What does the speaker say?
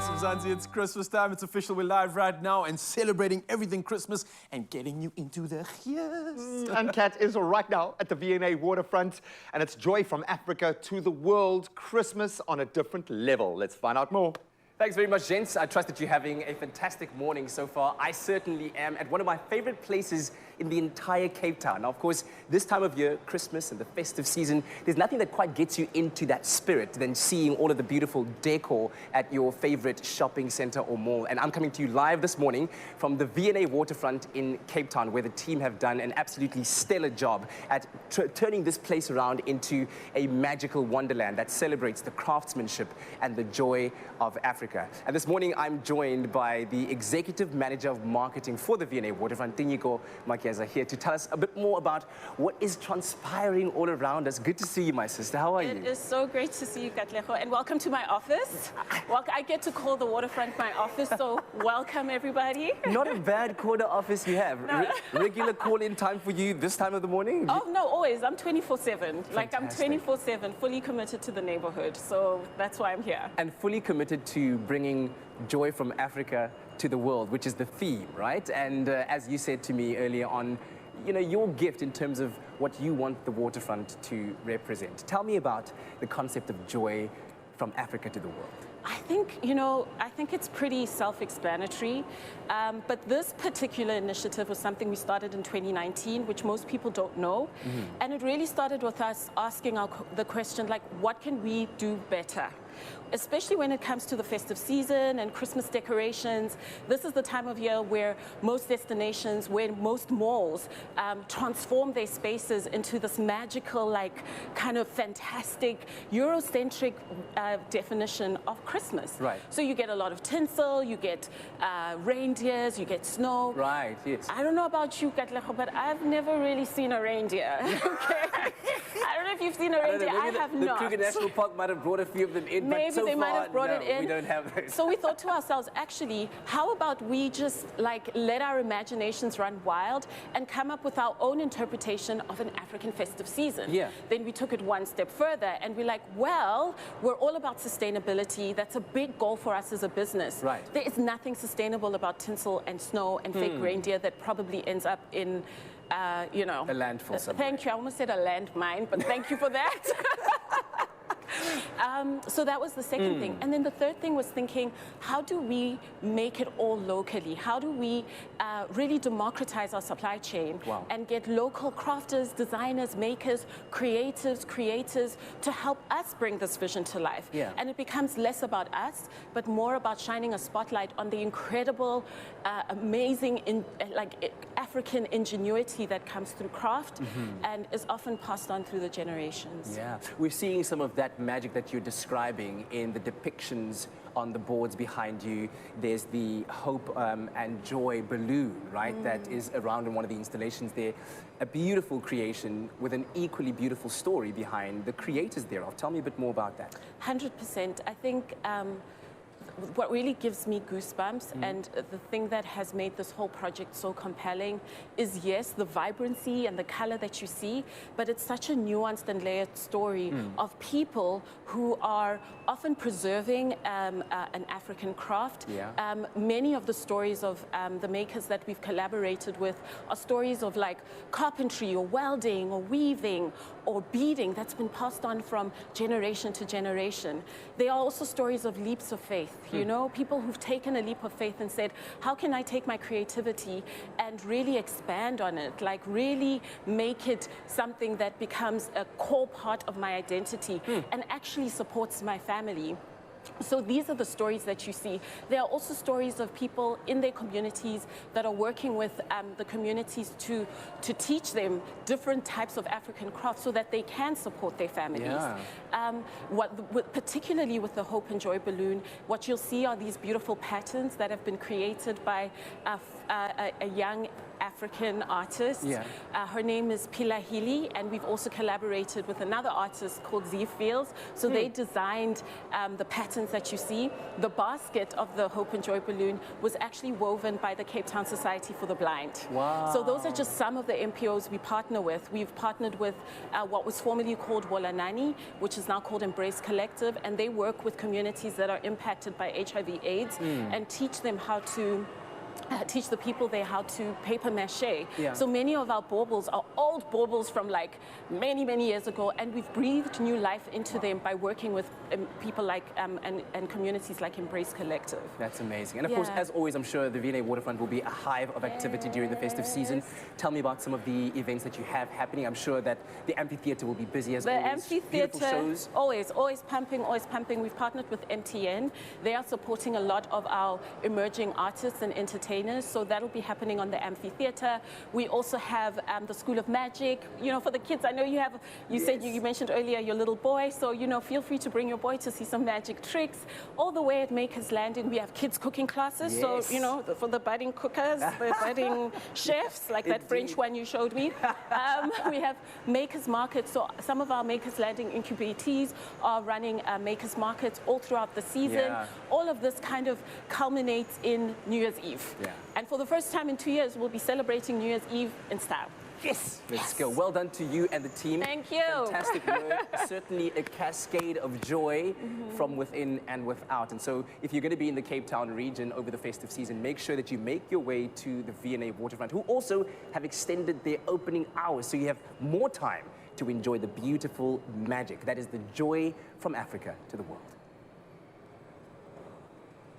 Massive Zanzi, it's Christmas time. It's official. We're live right now and celebrating everything Christmas and getting you into the gears. And Kat is right now at the V&A Waterfront, and it's joy from Africa to the world. Christmas on a different level. Let's find out more. Thanks very much, gents. I trust that you're having a fantastic morning so far. I certainly am at one of my favorite places in the entire Cape Town. Now, of course, this time of year, Christmas and the festive season, there's nothing that quite gets you into that spirit than seeing all of the beautiful decor at your favorite shopping center or mall. And I'm coming to you live this morning from the V&A Waterfront in Cape Town, where the team have done an absolutely stellar job at turning this place around into a magical wonderland that celebrates the craftsmanship and the joy of Africa. And this morning, I'm joined by the Executive Manager of Marketing for the V&A Waterfront, Tinyiko Makieza, here to tell us a bit more about what is transpiring all around us. Good to see you, my sister. How are you? It is so great to see you, Katlego, and welcome to my office. Well, I get to call the Waterfront my office, so welcome, everybody. Not a bad corner office you have. No. Regular call-in time for you this time of the morning? Oh, no, always. I'm 24/7. Like, I'm 24/7, fully committed to the neighborhood, so that's why I'm here. And fully committed to bringing joy from Africa to the world, which is the theme, right? And as you said to me earlier on, you know, your gift in terms of what you want the waterfront to represent. Tell me about the concept of joy from Africa to the world. I think, I think it's pretty self-explanatory, but this particular initiative was something we started in 2019, which most people don't know. And it really started with us asking the question, like, what can we do better? Especially when it comes to the festive season and Christmas decorations. This is the time of year where most destinations, where most malls transform their spaces into this magical, like, kind of fantastic, Eurocentric definition of Christmas. Right. So you get a lot of tinsel, you get reindeers, you get snow. Right, yes. I don't know about you, Katlego, but I've never really seen a reindeer. Okay. I don't know if you've seen a reindeer. I have not. The Kruger National Park might have brought a few of them in, Maybe but so they might far, have brought it in. we don't have those. So we thought to ourselves, actually, how about we just, like, let our imaginations run wild and come up with our own interpretation of an African festive season? Yeah. Then we took it one step further and we're like, well, we're all about sustainability. That's a big goal for us as a business. Right. There is nothing sustainable about tinsel and snow and fake reindeer that probably ends up in, a landfill somewhere. Thank you. I almost said a landmine, but thank you for that. So that was the second thing. And then the third thing was thinking, how do we make it all locally? How do we really democratize our supply chain and get local crafters, designers, makers, creators to help us bring this vision to life? Yeah. And it becomes less about us, but more about shining a spotlight on the incredible, amazing, African ingenuity that comes through craft and is often passed on through the generations. Yeah, we're seeing some of that magic that you're describing in the depictions on the boards behind you. There's the hope and joy balloon, right, that is around in one of the installations there. A beautiful creation with an equally beautiful story behind the creators thereof. Tell me a bit more about that. 100%. I think what really gives me goosebumps and the thing that has made this whole project so compelling is, yes, the vibrancy and the color that you see, but it's such a nuanced and layered story of people who are often preserving an African craft. Yeah. Many of the stories of the makers that we've collaborated with are stories of, like, carpentry or welding or weaving or beading that's been passed on from generation to generation. They are also stories of leaps of faith. People who've taken a leap of faith and said, how can I take my creativity and really expand on it, like really make it something that becomes a core part of my identity and actually supports my family? So these are the stories that you see. There are also stories of people in their communities that are working with the communities to teach them different types of African crafts so that they can support their families. Yeah. Particularly with the Hope and Joy balloon, what you'll see are these beautiful patterns that have been created by a young African artist. Yeah. Her name is Pilahili, and we've also collaborated with another artist called Z Fields. So they designed the patterns that you see. The basket of the Hope and Joy balloon was actually woven by the Cape Town Society for the Blind. Wow. So those are just some of the NPOs we partner with. We've partnered with what was formerly called Wolanani, which is now called Embrace Collective, and they work with communities that are impacted by HIV/AIDS and teach them how to teach the people there how to paper mache. Yeah. So many of our baubles are old baubles from like many, many years ago, and we've breathed new life into them by working with people like and communities like Embrace Collective. That's amazing. And of course, as always, I'm sure the V&A Waterfront will be a hive of activity during the festive season. Tell me about some of the events that you have happening. I'm sure that the amphitheater will be busy as always. The amphitheater, shows. always pumping, always pumping. We've partnered with MTN. They are supporting a lot of our emerging artists and entertainers. So that'll be happening on the amphitheater. We also have the School of Magic. You know, for the kids, I know you have. You said you mentioned earlier your little boy. So you know, feel free to bring your boy to see some magic tricks. All the way at Makers Landing, we have kids cooking classes. So you know, for the budding cookers, the budding chefs, like that French one you showed me. We have Makers Markets. So some of our Makers Landing incubatees are running Makers Markets all throughout the season. Yeah. All of this kind of culminates in New Year's Eve. Yeah. And for the first time in 2 years, we'll be celebrating New Year's Eve in style. Yes! Let's go. Well done to you and the team. Thank you. Fantastic work. Certainly a cascade of joy from within and without. And so if you're going to be in the Cape Town region over the festive season, make sure that you make your way to the V&A Waterfront, who also have extended their opening hours, so you have more time to enjoy the beautiful magic that is the joy from Africa to the world.